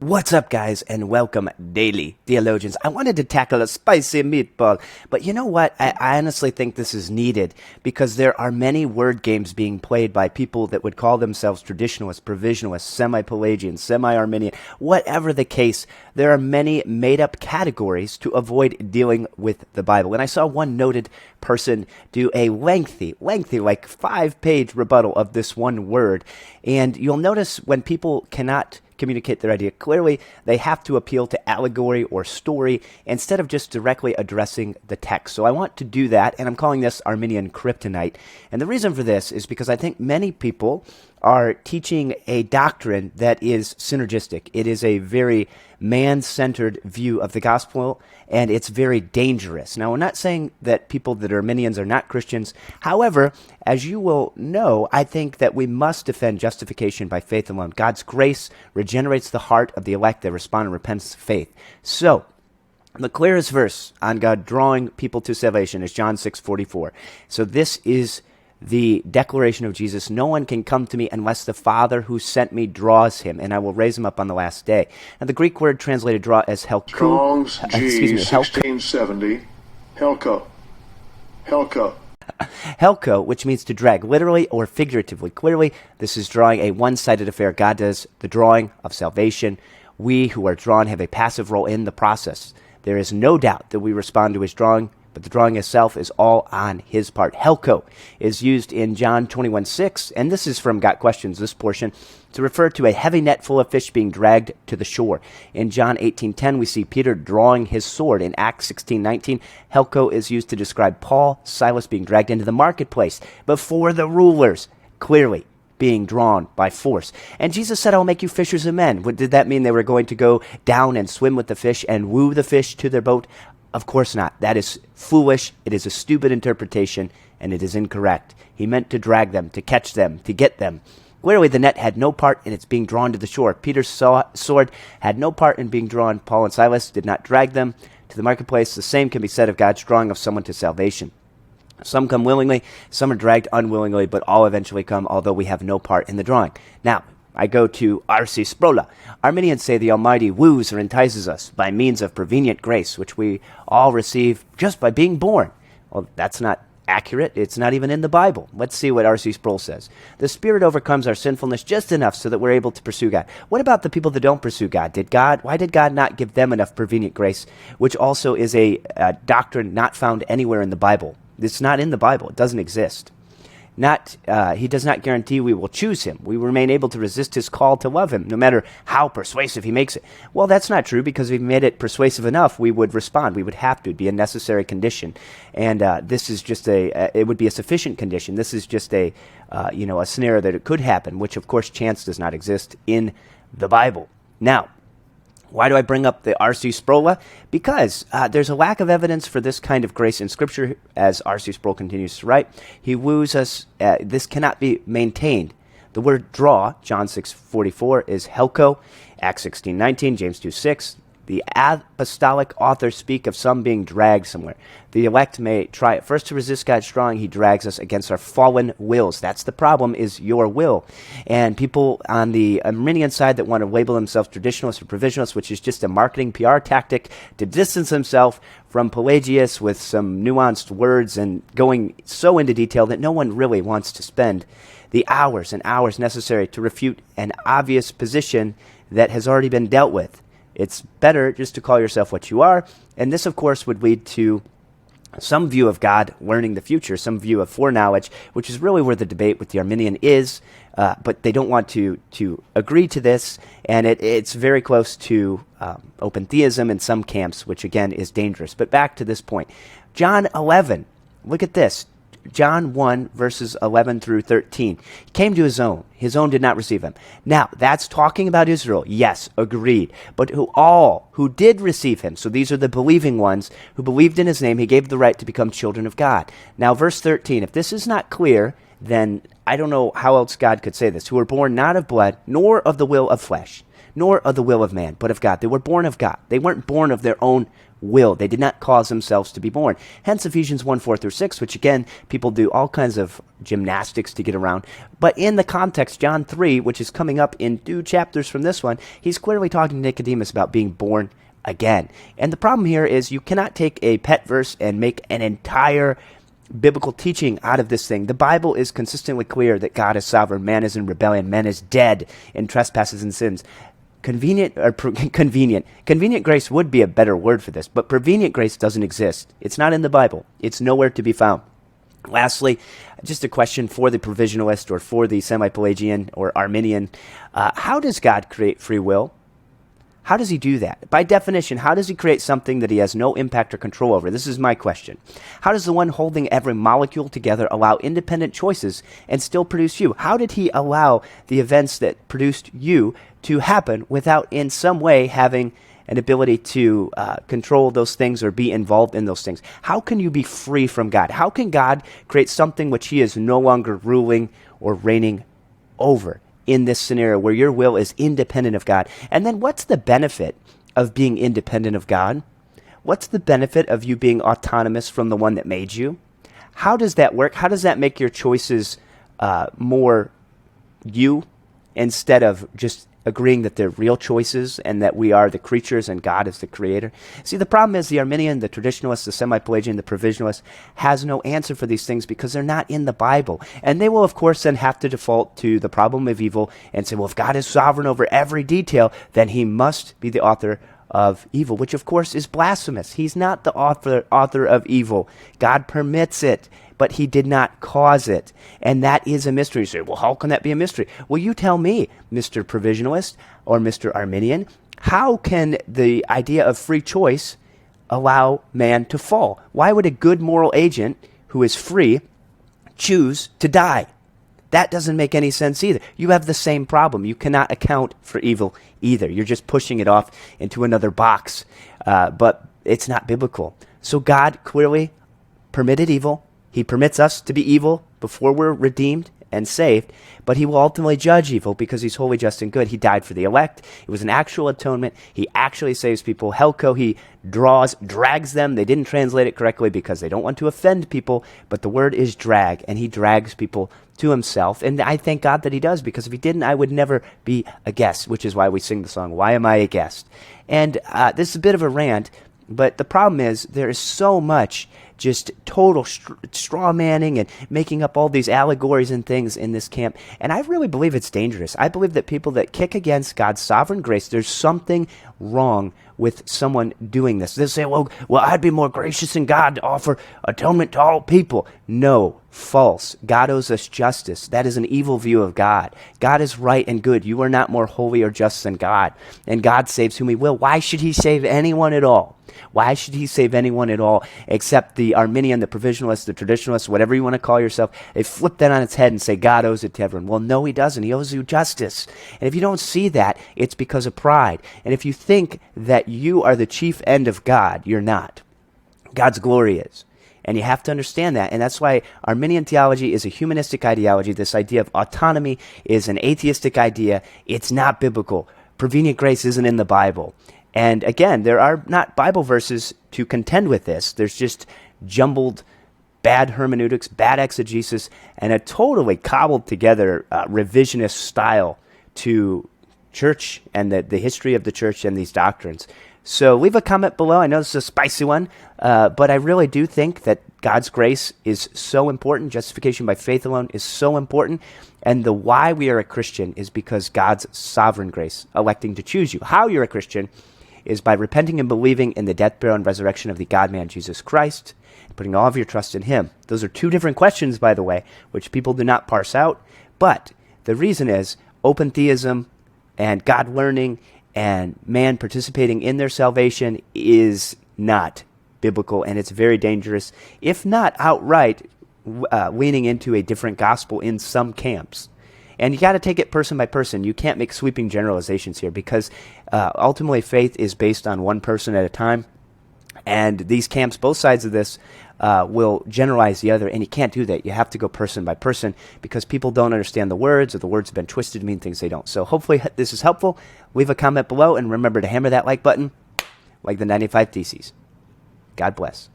What's up, guys, and welcome, Daily Theologians. I wanted to tackle a spicy meatball, but you know what? I honestly think this is needed because there are many word games being played by people that would call themselves traditionalists, provisionalists, semi-pelagian, semi-Arminian, whatever the case. There are many made-up categories to avoid dealing with the Bible. And I saw one noted person do a lengthy, like 5-page rebuttal of this one word. And you'll notice when people cannot communicate their idea clearly, they have to appeal to allegory or story instead of just directly addressing the text. So I want to do that, and I'm calling this Arminian kryptonite. And the reason for this is because I think many people are teaching a doctrine that is synergistic. It is a very man-centered view of the gospel, and it's very dangerous. Now, we're not saying that people that are Arminians are not Christians. However, as you will know, I think that we must defend justification by faith alone. God's grace regenerates the heart of the elect that respond in repentance of faith. So, the clearest verse on God drawing people to salvation is John 6:44. So this is the declaration of Jesus: no one can come to me unless the Father who sent me draws him, and I will raise him up on the last day. Now, the Greek word translated draw as helko. Strong's G 1670. Helko. Helko, which means to drag, literally or figuratively. Clearly, this is drawing a one-sided affair. God does the drawing of salvation. We who are drawn have a passive role in the process. There is no doubt that we respond to his drawing, but the drawing itself is all on his part. Helko is used in John 21:6, and this is from Got Questions, this portion, to refer to a heavy net full of fish being dragged to the shore. In John 18:10, we see Peter drawing his sword. In Acts 16:19, Helko is used to describe Paul, Silas being dragged into the marketplace before the rulers, clearly being drawn by force. And Jesus said, "I'll make you fishers of men." What did that mean? They were going to go down and swim with the fish and woo the fish to their boat? Of course not. That is foolish. It is a stupid interpretation, and it is incorrect. He meant to drag them, to catch them, to get them. Clearly, the net had no part in its being drawn to the shore. Peter's sword had no part in being drawn. Paul and Silas did not drag them to the marketplace. The same can be said of God's drawing of someone to salvation. Some come willingly, some are dragged unwillingly, but all eventually come, although we have no part in the drawing. Now, I go to R.C. Sproul. Arminians say the Almighty woos or entices us by means of prevenient grace, which we all receive just by being born. Well, that's not accurate. It's not even in the Bible. Let's see what R.C. Sproul says. The Spirit overcomes our sinfulness just enough so that we're able to pursue God. What about the people that don't pursue God? Why did God not give them enough prevenient grace, which also is a doctrine not found anywhere in the Bible? It's not in the Bible. It doesn't exist. He does not guarantee we will choose him. We remain able to resist his call to love him, no matter how persuasive he makes it. Well, that's not true, because if he made it persuasive enough, we would respond. We would have to. It'd be a necessary condition. And this is just it would be a sufficient condition. This is just a scenario that it could happen, which, of course, chance does not exist in the Bible. Now, why do I bring up the R.C. Sproul? Because there's a lack of evidence for this kind of grace in Scripture, as R.C. Sproul continues to write. He woos us. This cannot be maintained. The word draw, John 6:44, is helko. Acts 16:19, James 2:6. The apostolic authors speak of some being dragged somewhere. The elect may try at first to resist God's drawing. He drags us against our fallen wills. That's the problem, is your will. And people on the Arminian side that want to label themselves traditionalists or provisionalists, which is just a marketing PR tactic to distance themselves from Pelagius with some nuanced words and going so into detail that no one really wants to spend the hours and hours necessary to refute an obvious position that has already been dealt with. It's better just to call yourself what you are, and this, of course, would lead to some view of God learning the future, some view of foreknowledge, which is really where the debate with the Arminian is, but they don't want to agree to this, and it's very close to open theism in some camps, which, again, is dangerous. But back to this point. John 11, look at this. John 1, verses 11 through 13. He came to his own. His own did not receive him. Now, that's talking about Israel. Yes, agreed. But all who did receive him, so these are the believing ones who believed in his name, he gave the right to become children of God. Now, verse 13, if this is not clear, then I don't know how else God could say this. Who were born not of blood, nor of the will of flesh, nor of the will of man, but of God. They were born of God. They weren't born of their own will. They did not cause themselves to be born. Hence Ephesians 1:4-6, which again, people do all kinds of gymnastics to get around. But in the context, John 3, which is coming up in 2 chapters from this one, he's clearly talking to Nicodemus about being born again. And the problem here is you cannot take a pet verse and make an entire biblical teaching out of this thing. The Bible is consistently clear that God is sovereign, man is in rebellion, man is dead in trespasses and sins. Convenient grace would be a better word for this, but prevenient grace doesn't exist. It's not in the Bible. It's nowhere to be found. Lastly, just a question for the provisionalist or for the semi-pelagian or Arminian. How does God create free will? How does he do that? By definition, how does he create something that he has no impact or control over? This is my question. How does the one holding every molecule together allow independent choices and still produce you? How did he allow the events that produced you to happen without in some way having an ability to control those things or be involved in those things? How can you be free from God? How can God create something which he is no longer ruling or reigning over in this scenario where your will is independent of God? And then what's the benefit of being independent of God? What's the benefit of you being autonomous from the one that made you? How does that work? How does that make your choices more you instead of just agreeing that they're real choices and that we are the creatures and God is the creator? See, the problem is the Arminian, the traditionalist, the semi-pelagian, the provisionalist has no answer for these things because they're not in the Bible. And they will, of course, then have to default to the problem of evil and say, well, if God is sovereign over every detail, then he must be the author of evil, which, of course, is blasphemous. He's not the author of evil. God permits it, but he did not cause it. And that is a mystery. You say, well, how can that be a mystery? Well, you tell me, Mr. Provisionalist or Mr. Arminian, how can the idea of free choice allow man to fall? Why would a good moral agent who is free choose to die? That doesn't make any sense either. You have the same problem. You cannot account for evil either. You're just pushing it off into another box, but it's not biblical. So God clearly permitted evil. He permits us to be evil before we're redeemed and saved, but he will ultimately judge evil because he's holy, just, and good. He died for the elect. It was an actual atonement. He actually saves people. Helko, he drags them. They didn't translate it correctly because they don't want to offend people, but the word is drag, and he drags people to himself. And I thank God that he does, because if he didn't, I would never be a guest, which is why we sing the song, Why Am I a Guest? And this is a bit of a rant, but the problem is there is so much just total straw manning and making up all these allegories and things in this camp. And I really believe it's dangerous. I believe that people that kick against God's sovereign grace, there's something wrong with someone doing this. They'll say, well, I'd be more gracious than God to offer atonement to all people. No, false. God owes us justice. That is an evil view of God. God is right and good. You are not more holy or just than God. And God saves whom he will. Why should he save anyone at all? Why should he save anyone at all except the Arminian, the Provisionalist, the Traditionalist, whatever you want to call yourself? They flip that on its head and say God owes it to everyone. Well, no, he doesn't. He owes you justice. And if you don't see that, it's because of pride. And if you think that you are the chief end of God, you're not. God's glory is. And you have to understand that. And that's why Arminian theology is a humanistic ideology. This idea of autonomy is an atheistic idea. It's not biblical. Prevenient grace isn't in the Bible. And again, there are not Bible verses to contend with this. There's just jumbled bad hermeneutics, bad exegesis, and a totally cobbled together revisionist style to church and the history of the church and these doctrines. So leave a comment below. I know this is a spicy one, but I really do think that God's grace is so important. Justification by faith alone is so important. And the why we are a Christian is because God's sovereign grace electing to choose you. How you're a Christian is by repenting and believing in the death, burial, and resurrection of the God-man Jesus Christ, and putting all of your trust in him. Those are two different questions, by the way, which people do not parse out. But the reason is open theism and God learning and man participating in their salvation is not biblical, and it's very dangerous, if not outright leaning into a different gospel in some camps. And you got to take it person by person. You can't make sweeping generalizations here, because ultimately faith is based on one person at a time. And these camps, both sides of this, will generalize the other, and you can't do that. You have to go person by person because people don't understand the words, or the words have been twisted to mean things they don't. So hopefully this is helpful. Leave a comment below, and remember to hammer that like button like the 95 Theses. God bless.